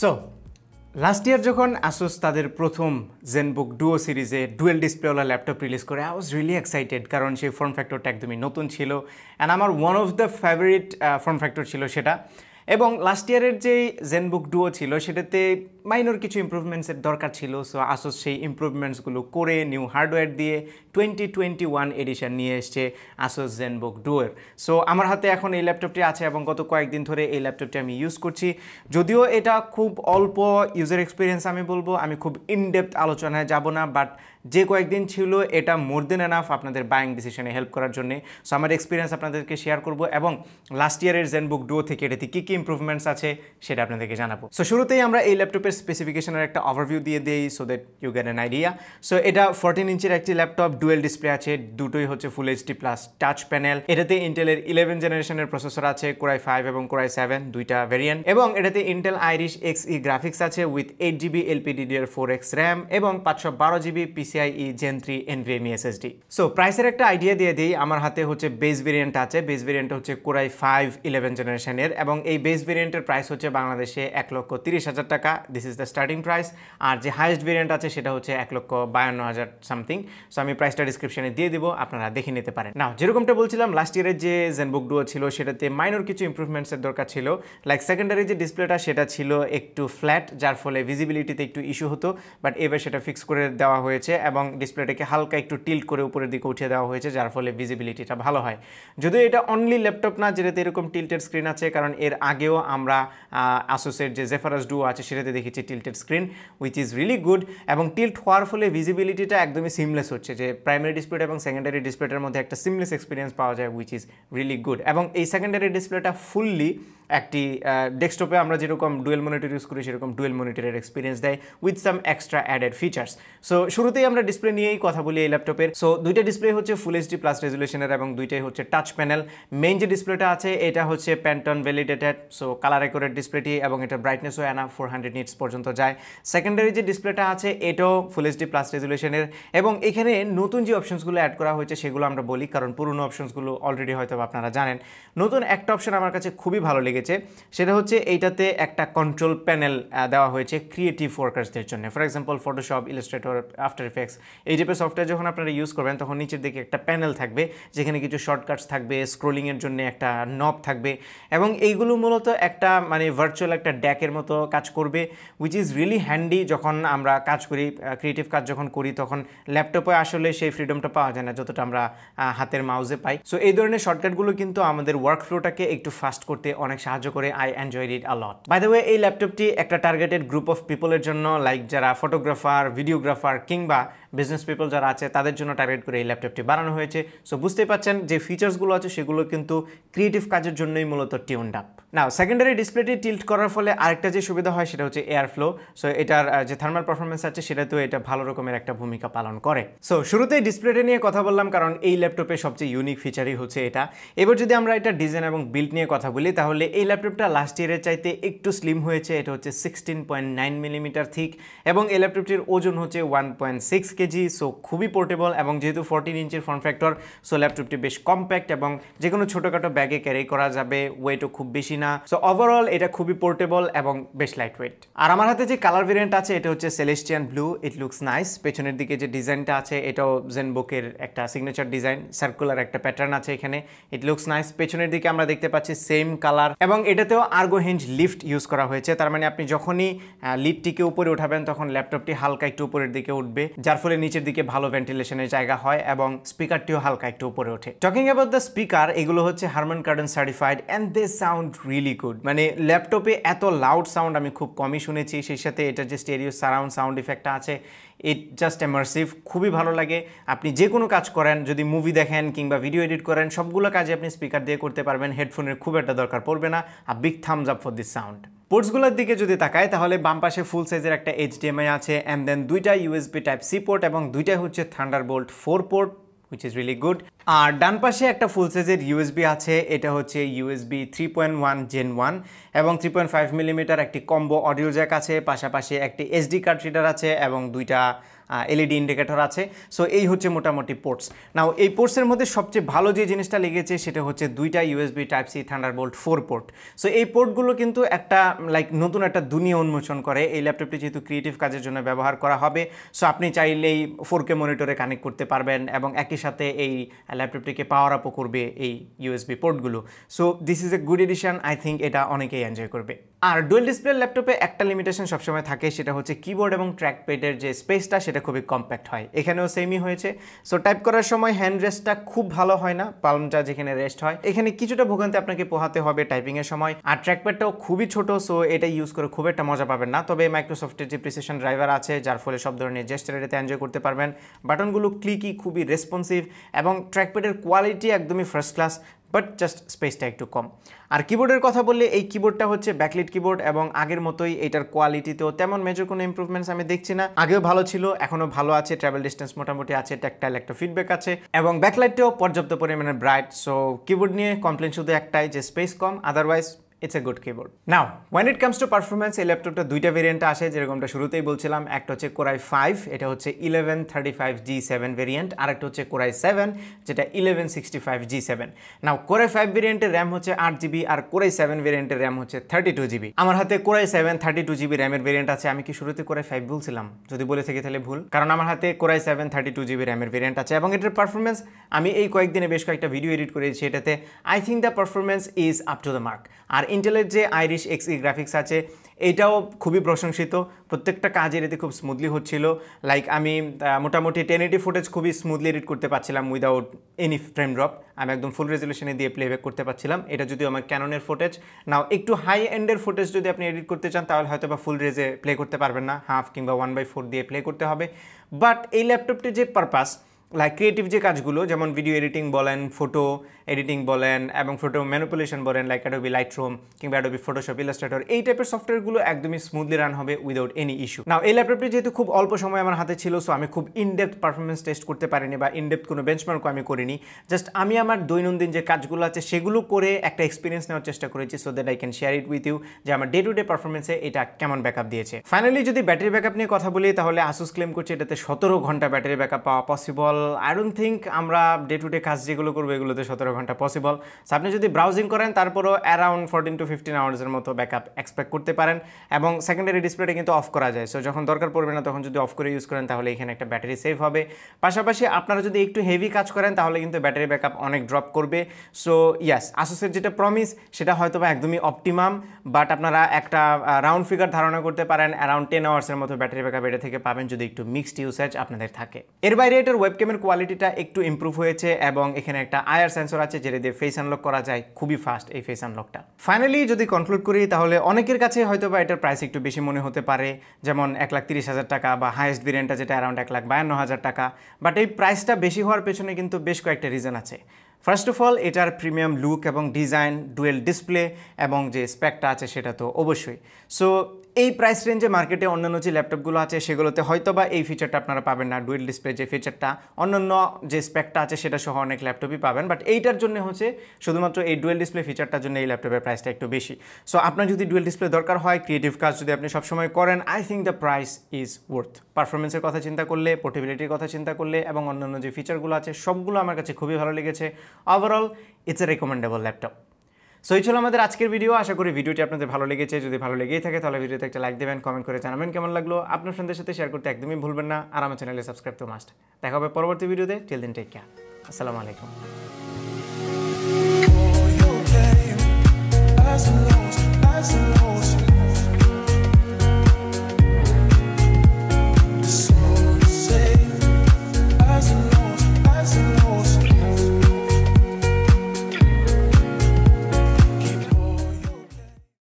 So, last year যখন Asus তাদের প্রথম Zenbook Duo সিরিজে ডুয়েল ডিসপ্লেওয়ালা ল্যাপটপ রিলিজ করে আই ওয়াজ রিয়েলি এক্সাইটেড, কারণ সেই ফর্ম ফ্যাক্টরটা একদমই নতুন ছিল অ্যান্ড আমার one of the favourite form factor ছিল সেটা। এবং লাস্ট ইয়ারের যেই Zenbook Duo ছিল সেটাতে মাইনর কিছু ইমপ্রুভমেন্টসের দরকার ছিল। সো Asus সেই ইমপ্রুভমেন্টসগুলো করে নিউ হার্ডওয়্যার দিয়ে 2021 এডিশন নিয়ে এসছে Asus Zenbook Duo। সো আমার হাতে এখন এই ল্যাপটপটি আছে এবং গত কয়েকদিন ধরে এই ল্যাপটপটি আমি ইউজ করছি। যদিও এটা খুব অল্প ইউজার এক্সপিরিয়েন্স আমি বলবো, আমি খুব ইনডেপথ আলোচনায় যাব না, বাট যে কয়েকদিন ছিল এটা মোর দেন এনাফ আপনাদের বাইং ডিসিশনে হেল্প করার জন্য। সো আমার এক্সপিরিয়েন্স আপনাদেরকে শেয়ার করব এবং লাস্ট ইয়ারের Zenbook Duo থেকে এটাতে কী কী ইমপ্রুভমেন্টস আছে সেটা আপনাদেরকে জানাবো। সো শুরুতেই আমরা এই ল্যাপটপের স্পেসিফিকেশনের একটা ওভারভিউ দিয়ে দিই so that you get an idea. So এটা 14 ইঞ্চের একটি ল্যাপটপ, ডুয়েল ডিসপ্লে আছে, দুটোই হচ্ছে full HD plus touch panel. এটাতে ইন্টেলের 11 জেনারেশনের প্রসেসর আছে, Core i5 এবং Core i7 দুইটা ভ্যারিয়েন্ট, এবং এটাতে ইন্টেল আইরিশ Xe গ্রাফিক্স আছে উইথ 8GB LPDDR4X র্যাম এবং 512GB PCIe Gen 3 NVMe SSD। So প্রাইসের একটা আইডিয়া দিয়ে দিই, আমার হাতে হচ্ছে বেস ভেরিয়েন্ট আছে, বেস ভেরিয়েন্ট হচ্ছে Core i5 11 জেনারেশনের, এবং এই বেস ভেরিয়েন্টের প্রাইস হচ্ছে বাংলাদেশে 1,30,000 টাকা, this is the starting price. আর যে হাইয়েস্ট ভেরিয়েন্ট আছে সেটা হচ্ছে 1,52,000 সামথিং। সো আমি প্রাইসটা ডিসক্রিপশনে দিয়ে দিব, আপনারা দেখে নিতে পারেন। নাও যেরকমটা বলছিলাম লাস্ট ইয়ারের যে Zenbook Duo ছিল সেটাতে মাইনর কিছু ইমপ্রুভমেন্টসের দরকার ছিল। লাইক সেকেন্ডারি যে ডিসপ্লেটা সেটা ছিল একটু ফ্ল্যাট, যার ফলে ভিজিবিলিটিতে একটু ইস্যু হতো, বাট এবার সেটা ফিক্স করে দেওয়া হয়েছে এবং ডিসপ্লেটাকে হালকা একটু টিল্ট করে উপরের দিকে উঠিয়ে দেওয়া হয়েছে, যার ফলে ভিজিবিলিটিটা ভালো হয়। যদিও এটা অনলি ল্যাপটপ না যেটাতে এরকম টিল্টেড স্ক্রিন আছে, কারণ এর আগেও আমরা Asusের যে Zephyrus Duo আছে সেটাতে দেখেছি tilted screen which is really good, এবং টিল্ট হওয়ার ফলে ভিজিবিলিটিটা একদমই সিমলেস হচ্ছে, যে প্রাইমারি ডিসপ্লেটা এবং সেকেন্ডারি ডিসপ্লেটার মধ্যে একটা সিমলেস এক্সপিরিয়েন্স পাওয়া যায় উইচ ইজ রিয়েলি গুড। এবং এই সেকেন্ডারি ডিসপ্লেটা ফুললি একটি ডেস্কটপে আমরা যেরকম ডুয়েল মনিটর ইউজ করি সেরকম ডুয়েল মনিটরের এক্সপিরিয়েন্স দেয় with some extra added features. So শুরুতেই আমরা ডিসপ্লে নিয়েই কথা বলি এই ল্যাপটপের। সো দুইটা ডিসপ্লে হচ্ছে ফুল এইচডি প্লাস রেজুলেশনের এবং দুইটাই হচ্ছে টাচ প্যানেল। মেইন যে ডিসপ্লেটা আছে এটা হচ্ছে Pantone validated, so colour accurate ডিসপ্লেটি, এবং এটা ব্রাইটনেসও এনা 400 নিটস পর্যন্ত যায়। সেকেন্ডারি যে ডিসপ্লেটা আছে এটাও ফুল এইচডি প্লাস রেজুলেশনের, এবং এখানে নতুন যে অপশনসগুলো অ্যাড করা হয়েছে সেগুলো আমরা বলি, কারণ পুরনো অপশনসগুলো অলরেডি হয়তো আপনারা জানেন। নতুন একটা অপশন আমার কাছে খুবই ভালো লেগেছে, সেটা হচ্ছে এইটাতে একটা কন্ট্রোল প্যানেল দেওয়া হয়েছে ক্রিয়েটিভ ওয়ার্কার্সদের জন্য। For example Photoshop, Illustrator, after effects এই টাইপের সফটওয়্যার যখন আপনারা ইউজ করবেন তখন নিচের দিকে একটা প্যানেল থাকবে যেখানে কিছু শর্টকাটস থাকবে, স্ক্রোলিংয়ের জন্য একটা নব থাকবে, এবং এইগুলো মূলত একটা মানে ভার্চুয়াল একটা ড্যাকের মতো কাজ করবে উইচ ইজ রিয়েলি হ্যান্ডি। যখন আমরা কাজ করি, ক্রিয়েটিভ কাজ যখন করি, তখন ল্যাপটপে আসলে সেই ফ্রিডমটা পাওয়া যায় না যতটা আমরা হাতের মাউসে পাই। সো এই ধরনের শর্টকাটগুলো কিন্তু আমাদের ওয়ার্ক ফ্লোটাকে একটু ফাস্ট করতে অনেক সাহায্য করে। I enjoyed it a lot. By the way এই ল্যাপটপটি একটা টার্গেটেড গ্রুপ অফ পিপলের জন্য, লাইক যারা ফটোগ্রাফার, ভিডিওগ্রাফার কিংবা বিজনেস পিপল যারা আছে তাদের জন্য টার্গেট করে এই ল্যাপটপটি বানানো হয়েছে। সো বুঝতেই পাচ্ছেন যে ফিচার্সগুলো আছে সেগুলো কিন্তু ক্রিয়েটিভ কাজের জন্যই মূলত টিউনড আপ। নাও সেকেন্ডারি ডিসপ্লেটি টিল্ট করার ফলে আরেকটা যে সুবিধা হয় সেটা হচ্ছে এয়ার ফ্লো। সো এটার যে থার্মাল পারফরমেন্স আছে সেটাতেও এটা ভালো রকমের একটা ভূমিকা পালন করে। সো শুরুতেই ডিসপ্লেটা নিয়ে কথা বললাম কারণ এই ল্যাপটপের সবচেয়ে ইউনিক ফিচারই হচ্ছে এটা। এবার যদি আমরা এটা ডিজাইন এবং বিল্ড নিয়ে কথা বলি তাহলে এই ল্যাপটপটা লাস্ট ইয়ারের চাইতে একটু স্লিম হয়েছে। এটা হচ্ছে 16.9 মিলিমিটার থিক এবং এই ল্যাপটপটির ওজন হচ্ছে 1.6 কেজি। সো খুবই পোর্টেবল, এবং যেহেতু 14 ইঞ্চের ফর্ম ফ্যাক্টর সো ল্যাপটপটি বেশ কম্প্যাক্ট এবং যে কোনো ছোটোখাটো ব্যাগে ক্যারি করা যাবে, ওয়েটও খুব বেশি না। সো ওভারঅল এটা খুবই পোর্টেবল এবং বেশ লাইট ওয়েট। আর আমার হাতে যে কালার ভেরিয়েন্ট আছে এটা হচ্ছে সেলেস্টিয়ান ব্লু, ইট লুকস নাইস। পেছনের দিকে যে ডিজাইনটা আছে এটাও জেনবুকের একটা সিগনেচার ডিজাইন, সার্কুলার একটা প্যাটার্ন আছে এখানে, ইট লুকস নাইস। পেছনের দিকে আমরা দেখতে পাচ্ছি সেম কালার, এবং এটাতেও আর্গো হিঞ্জ লিফট ইউজ করা হয়েছে। তার মানে আপনি যখনই লিডটিকে উপরে উঠাবেন তখন ল্যাপটপটি হালকা একটু উপরের দিকে উঠবে, যার ফলে নিচের দিকে ভালো ভেন্টিলেশনের জায়গা হয় এবং স্পিকারটিও হালকা একটু উপরে ওঠে। টকিং অ্যাবাউট দ্য স্পিকার, এগুলো হচ্ছে Harman Kardon certified and they sound really good. মানে ল্যাপটপে এত লাউড সাউন্ড আমি খুব কমই শুনেছি, সেই সাথে এটার যে স্টেরিও সারাউন্ড সাউন্ড ইফেক্টটা আছে ইট জাস্ট ইমার্সিভ, খুবই ভালো লাগে। আপনি যে কোনো কাজ করেন, যদি মুভি দেখেন কিংবা ভিডিও এডিট করেন, সবগুলো কাজে আপনি স্পিকার দিয়ে করতে পারবেন, হেডফোনের খুব একটা দরকার পড়বে না। A big thumbs up for this sound. পোর্টসগুলোর দিকে যদি তাকায় তাহলে বাম পাশে ফুল সাইজের একটা HDMI আছে, অ্যান্ড দেন দুইটা USB Type-C পোর্ট এবং দুইটাই হচ্ছে Thunderbolt 4 port which is really good। আর ডান পাশে একটা ফুল সাইজের USB আছে, এটা হচ্ছে USB 3.1 Gen 1 এবং 3.5 মিলিমিটার একটি কম্বো অডিও জ্যাক আছে, পাশাপাশি একটি SD কার্ড রিডার আছে এবং দুইটা এলইডি ইন্ডিকেটর আছে। সো এই হচ্ছে মোটামুটি পোর্টস। নাও এই পোর্টসের মধ্যে সবচেয়ে ভালো যে জিনিসটা লেগেছে সেটা হচ্ছে দুইটা USB type C Thunderbolt 4 port. So এই পোর্টগুলো কিন্তু একটা নতুন একটা দুনিয়া উন্মোচন করে। এই ল্যাপটপটি যেহেতু ক্রিয়েটিভ কাজের জন্য ব্যবহার করা হবে, সো আপনি চাইলেই 4K মনিটরে কানেক্ট করতে পারবেন এবং একই সাথে এই ল্যাপটপটিকে পাওয়ার আপও করবে এই ইউএসবি পোর্টগুলো। So this is a good addition, I think এটা অনেকেই এনজয় করবে। আর ডুয়েল ডিসপ্লে ল্যাপটপে একটা লিমিটেশন সবসময় থাকে, সেটা হচ্ছে কিবোর্ড এবং ট্র্যাকপ্যাডের যে স্পেসটা সেটা খুবই কম্প্যাক্ট হয়। এখানেও সেমই হয়েছে। সো টাইপ করার সময় হ্যান্ড রেস্টটা খুব ভালো হয় না, পালমটা যেখানে রেস্ট হয় এখানে কিছুটা ভোগান্তি আপনাকে পোহাতে হবে টাইপিংয়ের সময়। আর ট্র্যাকপ্যাডটাও খুবই ছোট, সো এটা ইউজ করে খুব একটা মজা পাবেন না। তবে মাইক্রোসফটের যে প্রিসিশন ড্রাইভার আছে যার ফলে সব ধরনের জেস্টার এটাতে এনজয় করতে পারবেন। বাটনগুলো ক্লিকি, খুবই রেসপন্সিভ এবং ট্র্যাকপ্যাডের কোয়ালিটি একদমই ফার্স্ট ক্লাস, বাট জাস্ট স্পেসটা একটু কম। আর কিবোর্ডের কথা বললে এই কিবোর্ডটা হচ্ছে ব্যাকলিট কিবোর্ড এবং আগের মতোই এটার কোয়ালিটিতেও তেমন মেজর কোনো ইমপ্রুভমেন্টস আমি দেখছি না। আগেও ভালো ছিল, এখনও ভালো আছে, ট্রাভেল ডিস্টেন্স মোটামুটি আছে, ট্যাকটাইল একটা ফিডব্যাক আছে এবং ব্যাকলাইটটাও পর্যাপ্ত পরিমাণে ব্রাইট। সো কিবোর্ড নিয়ে কমপ্লেন শুধু একটাই যে স্পেস কম, otherwise it's a good keyboard. Now when it comes to performance, এই ল্যাপটপটা দুইটা ভেরিয়েন্ট আসে, যেরকমটা শুরুতেই বলছিলাম। একটা হচ্ছে কোরাই 5, এটা হচ্ছে 1135G7 ভেরিয়েন্ট, আর একটা হচ্ছে কোরাই 7 যেটা 1165G7। নাও কোরাই 5 ভেরিয়েন্টের র্যাম হচ্ছে 8GB আর কোরাই 7 ভেরিয়েন্টের র্যাম হচ্ছে 32GB। আমার হাতে কোরাই 7 32GB র্যামের ভেরিয়েন্ট আছে। আমি কি শুরুতে কোরাই 5 বলছিলাম? যদি বলে থাকি তাহলে ভুল, কারণ আমার হাতে কোরাই 7 32GB র্যামের ভেরিয়েন্ট আছে এবং এটার পারফরমেন্স আমি এই কয়েকদিনে বেশ কয়েকটা ভিডিও এডিট করেছি, এটাতে I think the performance is up to the mark. আর ইন্টেলের যে আইরিশ এক্সই গ্রাফিক্স আছে এটাও খুবই প্রশংসিত, প্রত্যেকটা কাজের এতে খুব স্মুথলি হচ্ছিল। লাইক আমি মোটামুটি 1080 ফুটেজ খুবই স্মুথলি এডিট করতে পারছিলাম উইদাউট এনি ফ্রেম ড্রপ। আমি একদম ফুল রেজলিউশনে দিয়ে প্লেব্যাক করতে পারছিলাম। এটা যদিও আমার ক্যাননের ফুটেজ। নাও একটু হাই এন্ডের ফুটেজ যদি আপনি এডিট করতে চান তাহলে হয়তো বা ফুল রেজে প্লে করতে পারবেন না, হাফ কিংবা 1/4 দিয়ে প্লে করতে হবে। বাট এই ল্যাপটপটির যে পারপাস, লাইক ক্রিয়েটিভ যে কাজগুলো যেমন ভিডিও এডিটিং বলেন, ফটো এডিটিং বলেন এবং ফটো ম্যানিপুলেশন বলেন, লাইক অ্যাডোবি লাইটরুম কিংবা অ্যাডোবি ফটোশপ, ইলাস্ট্রেটর, এই টাইপের সফটওয়্যারগুলো একদমই স্মুথলি রান হবে উইদাউট এনি ইস্যু। নাও এই ল্যাপটপটি যেহেতু খুব অল্প সময় আমার হাতে ছিল, সো আমি খুব ইনডেপথ পারফরমেন্স টেস্ট করতে পারিনি বা ইনডেপথ কোনো বেঞ্চমার্কও আমি করিনি। জাস্ট আমি আমার দৈনন্দিন যে কাজগুলো আছে সেগুলো করে একটা এক্সপিরিয়েন্স নেওয়ার চেষ্টা করেছি, so that I can share it with you যে আমার ডে টু ডে পারফরমেন্সে এটা কেমন ব্যাকআপ দিয়েছে। ফাইনালি যদি ব্যাটারি ব্যাকআপ নিয়ে কথা বলি তাহলে আসুস ক্লেম করছে এটাতে 17 ঘন্টা ব্যাটারি ব্যাকআপ পাওয়া পসিবল। আই ডোন্ট থিঙ্ক আমরা ডে টু ডে কাজ যেগুলো করবো এগুলোতে 17 ঘন্টা পসিবল। সো আপনি যদি ব্রাউজিং করেন তারপরও অ্যারাউন্ড 14 to 15 আওয়ার্সের মতো ব্যাকআপ এক্সপেক্ট করতে পারেন এবং সেকেন্ডারি ডিসপ্লেটা কিন্তু অফ করা যায়। সো যখন দরকার পড়বে না তখন যদি অফ করে ইউজ করেন তাহলে এখানে একটা ব্যাটারি সেভ হবে। পাশাপাশি আপনারা যদি একটু হেভি কাজ করেন তাহলে কিন্তু ব্যাটারি ব্যাকআপ অনেক ড্রপ করবে। সো ইয়াস, আসুসের যেটা প্রমিস সেটা হয়তো বা একদমই অপটিমাম, বাট আপনারা একটা রাউন্ড ফিগার ধারণা করতে পারেন অ্যারাউন্ড 10 আওয়ার্সের মতো ব্যাটারি ব্যাকআপ এটা থেকে পাবেন যদি একটু মিক্সড ইউসেজ আপনাদের থাকে। এর বাইরে এটার ওয়েবক্যামের কোয়ালিটিটা একটু ইম্প্রুভ হয়েছে এবং এখানে একটা আইআর সেন্সর আছে যেটা দিয়ে ফেস আনলক করা যায়, খুবই ফাস্ট এই ফেস আনলকটা। ফাইনালি যদি কনক্লুড করি তাহলে অনেকের কাছে হয়তো বা এটার প্রাইস একটু বেশি মনে হতে পারে, যেমন 1,30,000 টাকা বা হাইয়েস্ট ভেরিয়েন্টটা যেটা অ্যারাউন্ড 1,52,000 টাকা। বাট এই প্রাইসটা বেশি হওয়ার পেছনে কিন্তু বেশ কয়েকটা রিজন আছে। ফার্স্ট অফ অল এটার প্রিমিয়াম লুক এবং ডিজাইন, ডুয়েল ডিসপ্লে এবং যে স্পেকটা আছে সেটা তো অবশ্যই। সো এই প্রাইস রেঞ্জে মার্কেটে অন্যান্য যে ল্যাপটপগুলো আছে সেগুলোতে হয়তো বা এই ফিচারটা আপনারা পাবেন না, ডুয়েল ডিসপ্লে যে ফিচারটা, অন্যান্য যে স্পেকটা আছে সেটা সহ অনেক ল্যাপটপই পাবেন। বাট এইটার জন্য হচ্ছে শুধুমাত্র এই ডুয়েল ডিসপ্লে ফিচারটার জন্য এই ল্যাপটপের প্রাইসটা একটু বেশি। সো আপনার যদি ডুয়েল ডিসপ্লে দরকার হয়, ক্রিয়েটিভ কাজ যদি আপনি সবসময় করেন, I think the price is worth. পারফরমেন্সের কথা চিন্তা করলে, পোর্টেবিলিটির কথা চিন্তা করলে এবং অন্যান্য যে ফিচারগুলো আছে সবগুলো আমার কাছে খুবই ভালো লেগেছে। Overall it's a recommendable laptop. So এই ছিল আমাদের আজকের ভিডিও। আশা করি ভিডিওটি আপনাদের ভালো লেগেছে। যদি ভালো লেগেই থাকে তাহলে ভিডিওতে একটা লাইক দেবেন, কমেন্ট করে জানাবেন কেমন লাগলো। আপনার ফ্রেন্ডদের সাথে শেয়ার করতে একদমই ভুলবেন না। আর আমার চ্যানেলে সাবস্ক্রাইব তো মাস্ট। দেখা হবে পরবর্তী ভিডিওতে। Till then take care. আসসালামু আলাইকুম।